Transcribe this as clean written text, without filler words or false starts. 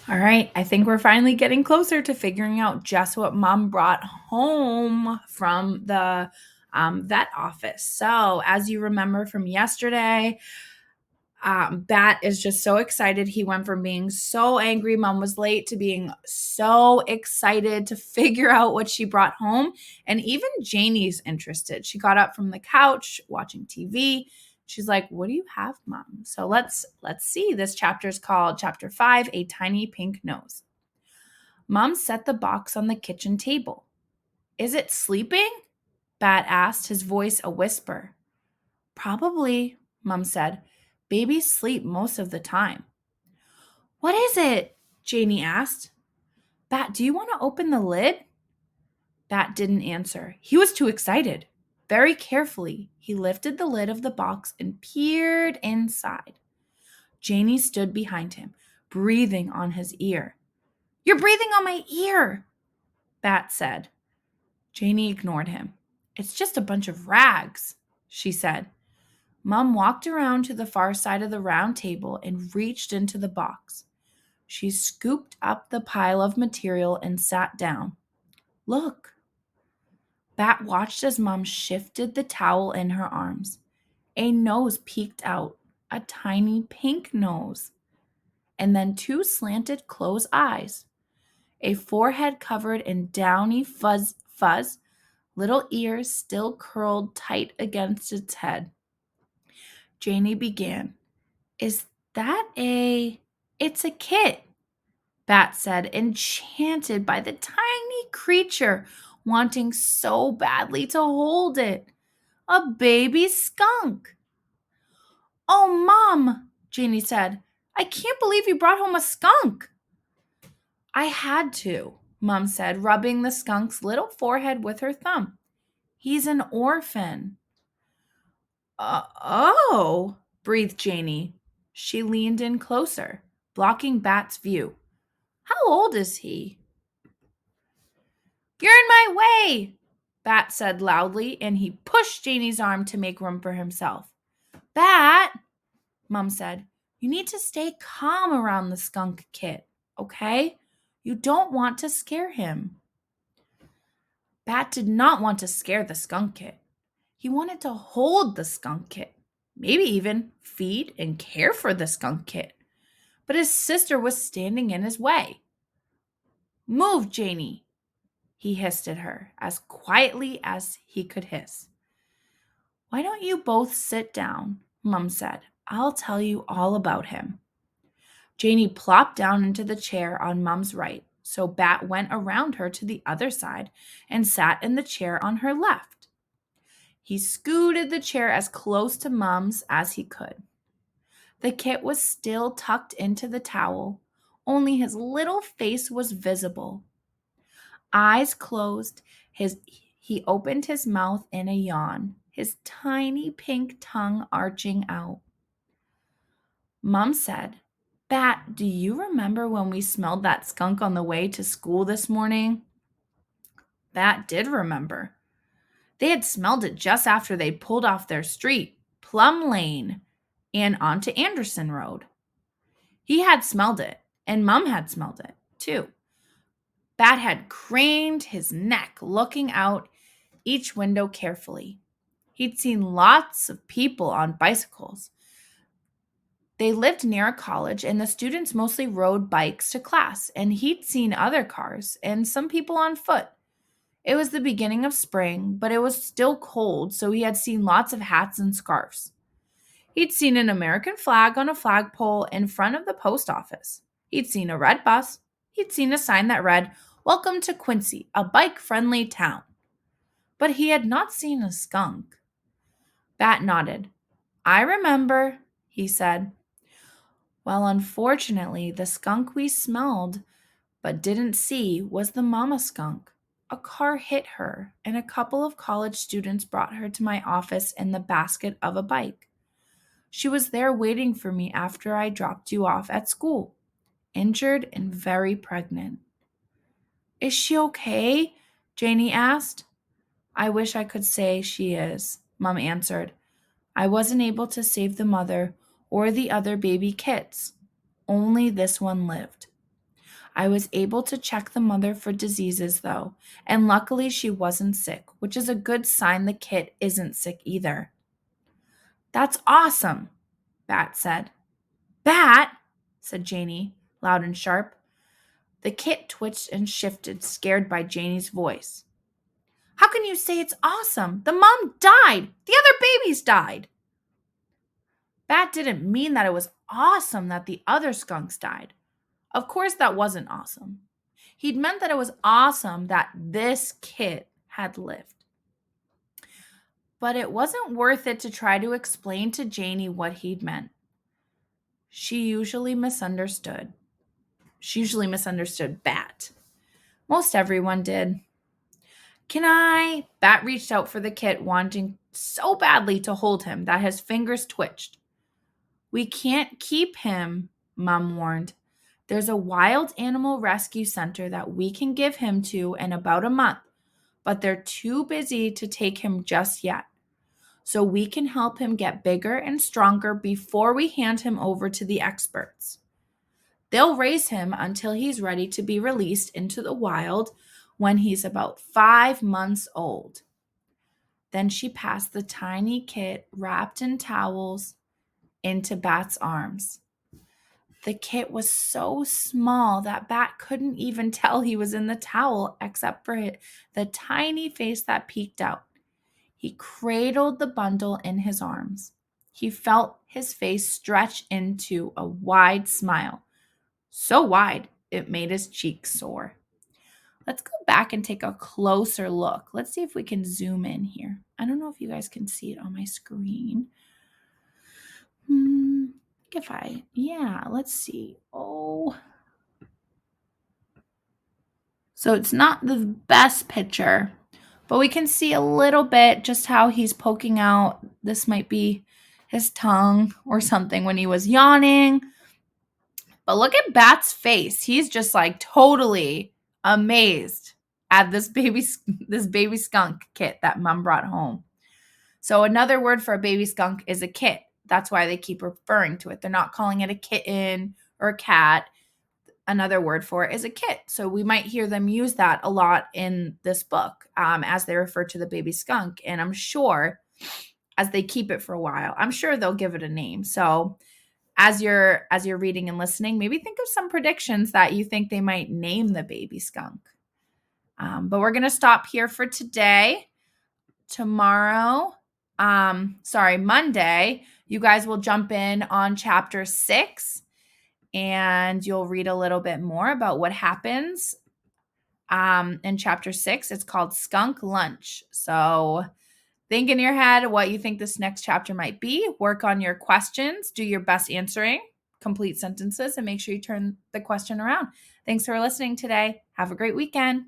All right, I think we're finally getting closer to figuring out just what Mom brought home from the vet office. So, as you remember from yesterday, Bat is just so excited. He went from being so angry Mom was late to being so excited to figure out what she brought home. And even Janie's interested. She got up from the couch watching TV. She's like, "What do you have, Mom?" So let's see. This chapter is called Chapter 5, A Tiny Pink Nose. Mom set the box on the kitchen table. "Is it sleeping?" Bat asked, his voice a whisper. "Probably," Mom said. "Babies sleep most of the time." "What is it?" Janie asked. "Bat, do you want to open the lid?" Bat didn't answer. He was too excited. Very carefully, he lifted the lid of the box and peered inside. Janie stood behind him, breathing on his ear. "You're breathing on my ear," Bat said. Janie ignored him. "It's just a bunch of rags," she said. Mom walked around to the far side of the round table and reached into the box. She scooped up the pile of material and sat down. "Look." Bat watched as Mom shifted the towel in her arms. A nose peeked out, a tiny pink nose, and then two slanted closed eyes, a forehead covered in downy fuzz, little ears still curled tight against its head. Janie began. "Is that a... It's a kit," Bat said, enchanted by the tiny creature, wanting so badly to hold it. "A baby skunk." "Oh, Mom," Janie said, "I can't believe you brought home a skunk." "I had to," Mom said, rubbing the skunk's little forehead with her thumb. "He's an orphan." Oh, breathed Janie. She leaned in closer, blocking Bat's view. "How old is he?" "You're in my way," Bat said loudly, and he pushed Janie's arm to make room for himself. "Bat," Mom said, "you need to stay calm around the skunk kit, okay? You don't want to scare him." Bat did not want to scare the skunk kit. He wanted to hold the skunk kit, maybe even feed and care for the skunk kit. But his sister was standing in his way. "Move, Janie," he hissed at her, as quietly as he could hiss. "Why don't you both sit down?" Mom said. "I'll tell you all about him." Janie plopped down into the chair on Mom's right, so Bat went around her to the other side and sat in the chair on her left. He scooted the chair as close to Mom's as he could. The kit was still tucked into the towel, only his little face was visible. Eyes closed, he opened his mouth in a yawn, his tiny pink tongue arching out. Mom said, "Bat, do you remember when we smelled that skunk on the way to school this morning?" Bat did remember. They had smelled it just after they pulled off their street, Plum Lane, and onto Anderson Road. He had smelled it, and Mom had smelled it, too. Bat had craned his neck, looking out each window carefully. He'd seen lots of people on bicycles. They lived near a college, and the students mostly rode bikes to class, and he'd seen other cars and some people on foot. It was the beginning of spring, but it was still cold, so he had seen lots of hats and scarves. He'd seen an American flag on a flagpole in front of the post office. He'd seen a red bus. He'd seen a sign that read, "Welcome to Quincy, a bike-friendly town." But he had not seen a skunk. Bat nodded. "I remember," he said. "Well, unfortunately, the skunk we smelled but didn't see was the mama skunk. A car hit her, and a couple of college students brought her to my office in the basket of a bike. She was there waiting for me after I dropped you off at school, injured and very pregnant." "Is she okay?" Janie asked. "I wish I could say she is," Mom answered. "I wasn't able to save the mother or the other baby kits. Only this one lived." I was able to check the mother for diseases, though, and luckily she wasn't sick, which is a good sign the kit isn't sick either. That's awesome, Bat said. Bat, said Janie, loud and sharp. The kit twitched and shifted, scared by Janie's voice. How can you say it's awesome? The mom died. The other babies died. Bat didn't mean that it was awesome that the other skunks died. Of course, that wasn't awesome. He'd meant that it was awesome that this kit had lived. But it wasn't worth it to try to explain to Janie what he'd meant. She usually misunderstood. She usually misunderstood Bat. Most everyone did. Can I? Bat reached out for the kit, wanting so badly to hold him that his fingers twitched. We can't keep him, Mom warned. There's a wild animal rescue center that we can give him to in about a month, but they're too busy to take him just yet. So we can help him get bigger and stronger before we hand him over to the experts. They'll raise him until he's ready to be released into the wild when he's about 5 months old. Then she passed the tiny kit wrapped in towels into Bat's arms. The kit was so small that Bat couldn't even tell he was in the towel except for the tiny face that peeked out. He cradled the bundle in his arms. He felt his face stretch into a wide smile. So wide, it made his cheeks sore. Let's go back and take a closer look. Let's see if we can zoom in here. I don't know if you guys can see it on my screen. Let's see. Oh. So it's not the best picture, but we can see a little bit just how he's poking out. This might be his tongue or something when he was yawning. But look at Bat's face. He's just like totally amazed at this baby skunk kit that Mom brought home. So another word for a baby skunk is a kit. That's why they keep referring to it. They're not calling it a kitten or a cat. Another word for it is a kit. So we might hear them use that a lot in this book as they refer to the baby skunk. And I'm sure as they keep it for a while, I'm sure they'll give it a name. So as you're reading and listening, maybe think of some predictions that you think they might name the baby skunk. But we're going to stop here for today. Monday, you guys will jump in on chapter 6 and you'll read a little bit more about what happens in chapter 6. It's called Skunk Lunch. So think in your head what you think this next chapter might be. Work on your questions. Do your best answering complete sentences and make sure you turn the question around. Thanks for listening today. Have a great weekend.